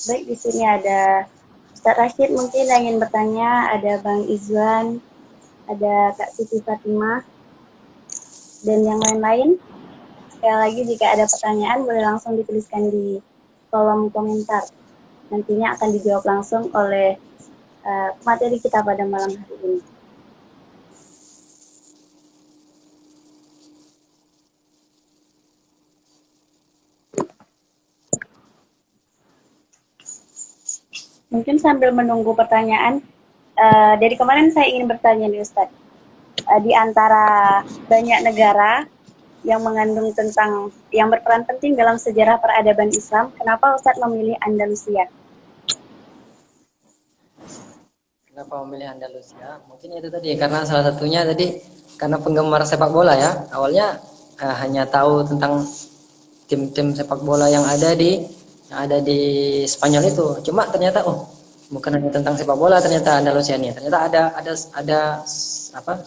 Baik, di sini ada Ustaz Rashid mungkin yang ingin bertanya, ada Bang Izwan, ada Kak Siti Fatimah, dan yang lain-lain. Sekali lagi jika ada pertanyaan boleh langsung dituliskan di kolom komentar. Nantinya akan dijawab langsung oleh materi kita pada malam hari ini. Mungkin sambil menunggu pertanyaan, dari kemarin saya ingin bertanya nih Ustadz, di antara banyak negara yang mengandung yang berperan penting dalam sejarah peradaban Islam, kenapa Ustadz memilih Andalusia? Kenapa memilih Andalusia? Mungkin itu tadi, karena salah satunya tadi karena penggemar sepak bola ya. Awalnya hanya tahu tentang tim-tim sepak bola yang ada di Spanyol itu. Cuma ternyata bukan hanya tentang sepak bola, ternyata Andalusia ini. Ternyata ada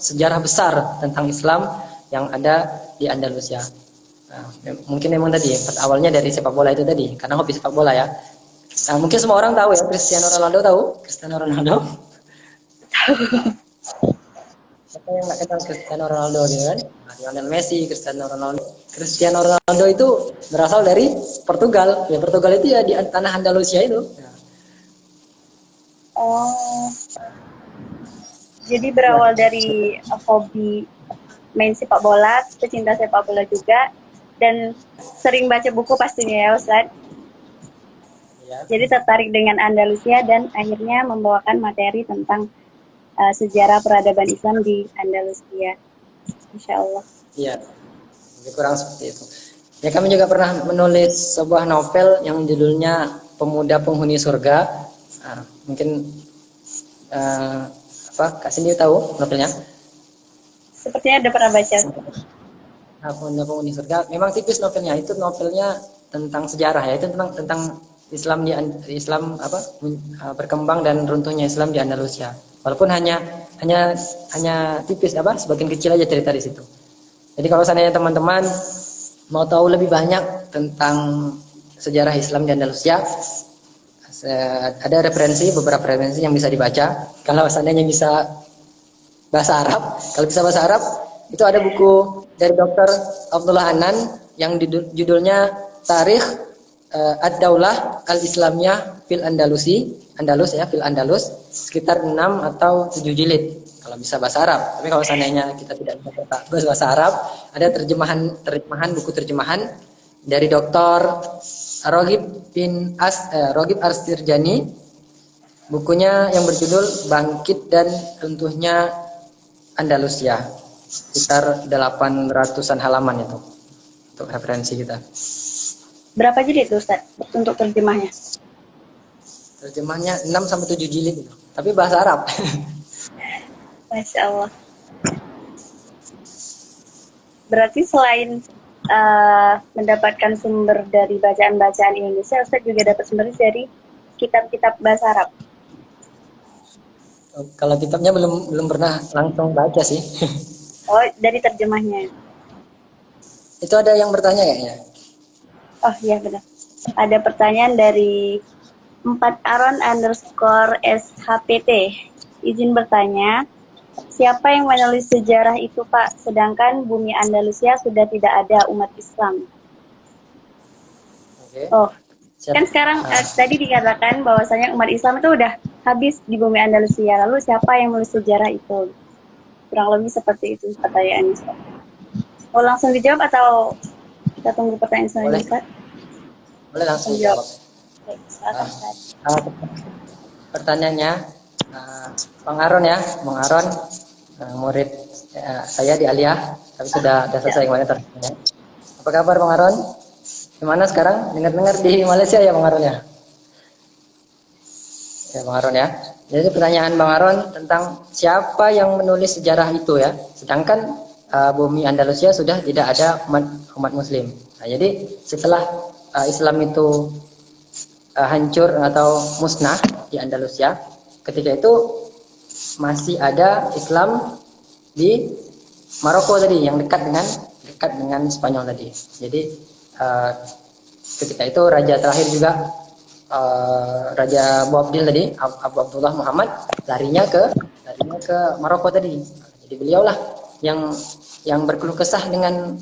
sejarah besar tentang Islam yang ada di Andalusia. Nah, mungkin memang tadi awalnya dari sepak bola itu tadi, karena hobi sepak bola ya. Nah, mungkin semua orang tahu ya, Cristiano Ronaldo tahu? Cristiano Ronaldo. Siapa yang nggak kenal Cristiano Ronaldo gitu kan? Lionel Messi, Cristiano Ronaldo. Cristiano Ronaldo itu berasal dari Portugal. Ya, Portugal itu ya di tanah Andalusia itu. Oh, jadi berawal dari hobi main sepak bola, pecinta sepak bola juga, dan sering baca buku pastinya ya Ustadz. Ya. Jadi tertarik dengan Andalusia dan akhirnya membawakan materi tentang sejarah peradaban Islam di Andalusia. Insya Allah. Iya, lebih kurang seperti itu. Ya, kami juga pernah menulis sebuah novel yang judulnya Pemuda Penghuni Surga. Nah, mungkin Kak Cindy tahu novelnya? Sepertinya ada pernah baca. Pemuda Penghuni Surga. Memang tipis novelnya. Itu novelnya tentang sejarah ya. Itu tentang Islam di Islam berkembang dan runtuhnya Islam di Andalusia. Walaupun hanya tipis sebagian kecil aja cerita di situ. Jadi kalau seandainya teman-teman mau tahu lebih banyak tentang sejarah Islam di Andalusia, ada beberapa referensi yang bisa dibaca. Kalau seandainya bisa bahasa Arab, itu ada buku dari Dr. Abdullah Anan yang judulnya Tarikh Ad-Daulah Al-Islamiyah fil Andalus, sekitar 6 atau 7 jilid kalau bisa bahasa Arab. Tapi kalau seandainya kita tidak bisa bahasa Arab, ada buku terjemahan dari Dr. Rogib Arstirjani. Bukunya yang berjudul Bangkit dan Runtuhnya Andalusia, sekitar 800-an halaman itu untuk referensi kita. Berapa jilid itu Ustaz untuk terjemahnya? Terjemahnya 6 sampai 7 jilid itu. Tapi bahasa Arab. Masya Allah. Berarti selain mendapatkan sumber dari bacaan-bacaan Indonesia, Ustaz juga dapat sumber dari kitab-kitab bahasa Arab. Kalau kitabnya belum pernah langsung baca sih. Oh, dari terjemahnya. Itu ada yang bertanya kayaknya. Oh iya benar. Ada pertanyaan dari 4aron_shpt. Izin bertanya, siapa yang menulis sejarah itu Pak? Sedangkan bumi Andalusia sudah tidak ada umat Islam. Oke. Oh, kan sekarang tadi dikatakan bahwasanya umat Islam itu udah habis di bumi Andalusia. Lalu siapa yang menulis sejarah itu? Kurang lebih seperti itu pertanyaannya. Mau langsung dijawab atau kita tunggu pertanyaan selanjutnya? Boleh langsung jawab. Baik, silakan, Ustaz. Pertanyaannya, Bang Aron, murid saya di Aliyah, tapi sudah selesai kemarin terusnya. Apa kabar Bang Aron? Gimana sekarang? Dengar-dengar di Malaysia ya Bang Aron ya? Ya Bang Aron ya. Jadi pertanyaan Bang Aron tentang siapa yang menulis sejarah itu ya. Sedangkan bumi Andalusia sudah tidak ada umat Muslim. Nah, jadi setelah Islam itu hancur atau musnah di Andalusia, ketika itu masih ada Islam di Maroko tadi yang dekat dengan Spanyol tadi. Jadi ketika itu raja terakhir juga Raja Boabdil tadi, Abu Abdullah Muhammad, larinya ke Maroko tadi. Jadi beliaulah yang berkeluh kesah dengan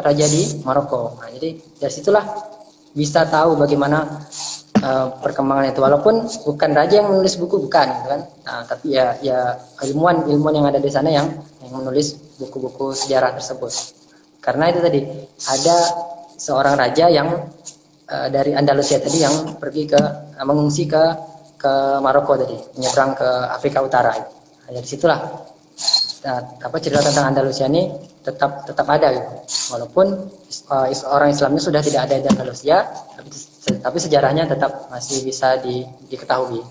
raja di Maroko. Nah, jadi dari situlah bisa tahu bagaimana perkembangan itu, walaupun bukan raja yang menulis buku, bukan kan. Nah, tapi ya ilmuwan yang ada di sana yang menulis buku-buku sejarah tersebut. Karena itu tadi ada seorang raja yang dari Andalusia tadi yang pergi mengungsi ke Maroko tadi, menyeberang ke Afrika Utara. Nah, dari situlah cerita tentang Andalusia ini tetap ada gitu. Walaupun orang Islamnya sudah tidak ada di Andalusia, tapi sejarahnya tetap masih bisa diketahui.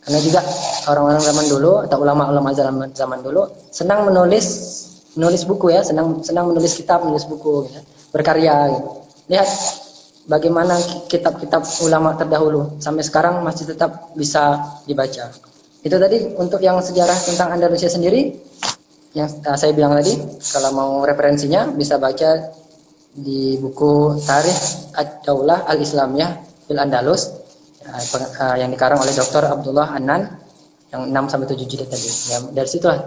Karena juga orang-orang zaman dulu atau ulama-ulama zaman dulu senang menulis buku ya, senang menulis kitab, menulis buku gitu, berkarya gitu. Lihat bagaimana kitab-kitab ulama terdahulu sampai sekarang masih tetap bisa dibaca. Itu tadi untuk yang sejarah tentang Andalusia sendiri yang saya bilang tadi. Kalau mau referensinya bisa baca di buku Tarikh Ad-Daulah Al-Islamiyah fil Andalus yang dikarang oleh Dr. Abdullah Anan yang 6 sampai 7 jilid tadi. Ya, dari situlah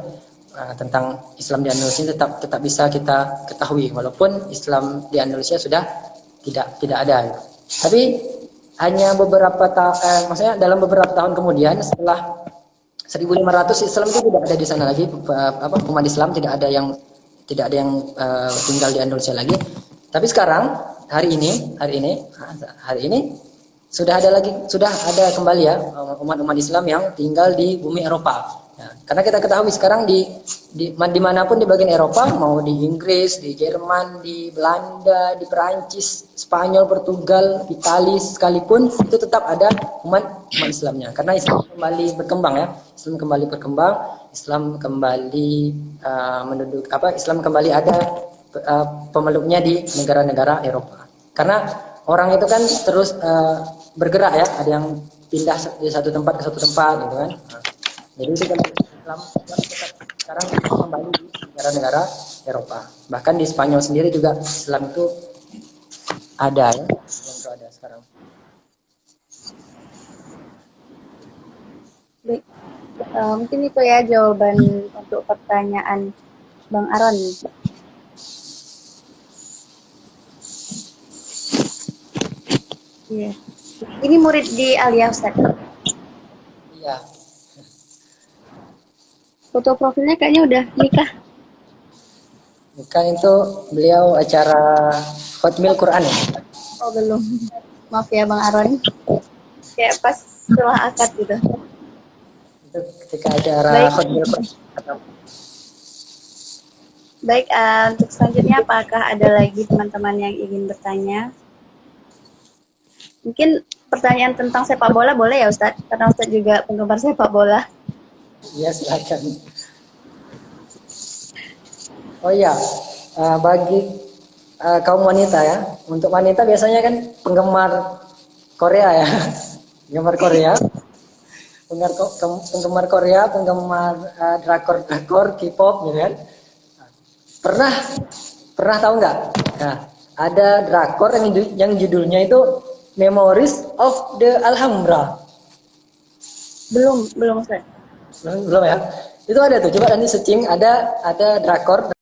tentang Islam di Andalusia tetap bisa kita ketahui, walaupun Islam di Andalusia sudah tidak ada. Tapi hanya maksudnya dalam beberapa tahun kemudian 1500 Islam itu tidak ada di sana lagi, umat Islam tidak ada yang tinggal di Andalusia lagi. Tapi sekarang hari ini sudah ada kembali ya umat-umat Islam yang tinggal di bumi Eropa. Ya, karena kita ketahui sekarang dimanapun di bagian Eropa, mau di Inggris, di Jerman, di Belanda, di Perancis, Spanyol, Portugal, Italia sekalipun itu tetap ada umat Islamnya. Karena Islam kembali berkembang ya, Islam kembali Islam kembali ada pemeluknya di negara-negara Eropa. Karena orang itu kan terus bergerak ya, ada yang pindah dari satu tempat ke satu tempat gitu kan. Jadi itu kan Islam sekarang kembali di negara-negara Eropa. Bahkan di Spanyol sendiri juga Islam itu ada ya, Islam itu ada sekarang. Baik. Mungkin itu ya jawaban untuk pertanyaan Bang Aron. Iya. Ini murid di Alia Ustaz. Iya. Foto profilnya kayaknya udah nikah. Nikah itu beliau acara Hotmail Quran ya. Oh belum. Maaf ya Bang Aron. Kayak pas setelah akad gitu. Itu ketika acara Baik. Hotmail Quran. Baik, untuk selanjutnya apakah ada lagi teman-teman yang ingin bertanya? Mungkin pertanyaan tentang sepak bola boleh ya Ustadz? Karena Ustadz juga penggemar sepak bola. Iya silakan. Oh iya, bagi kaum wanita ya, untuk wanita biasanya kan penggemar Korea ya, penggemar Korea, penggemar Korea, penggemar drakor, K-pop, gitu kan. Pernah tahu nggak? Nah, ada drakor yang judulnya itu Memories of the Alhambra. Belum Ustadz. Belum ya? Itu ada tuh, coba nanti searching, ada drakor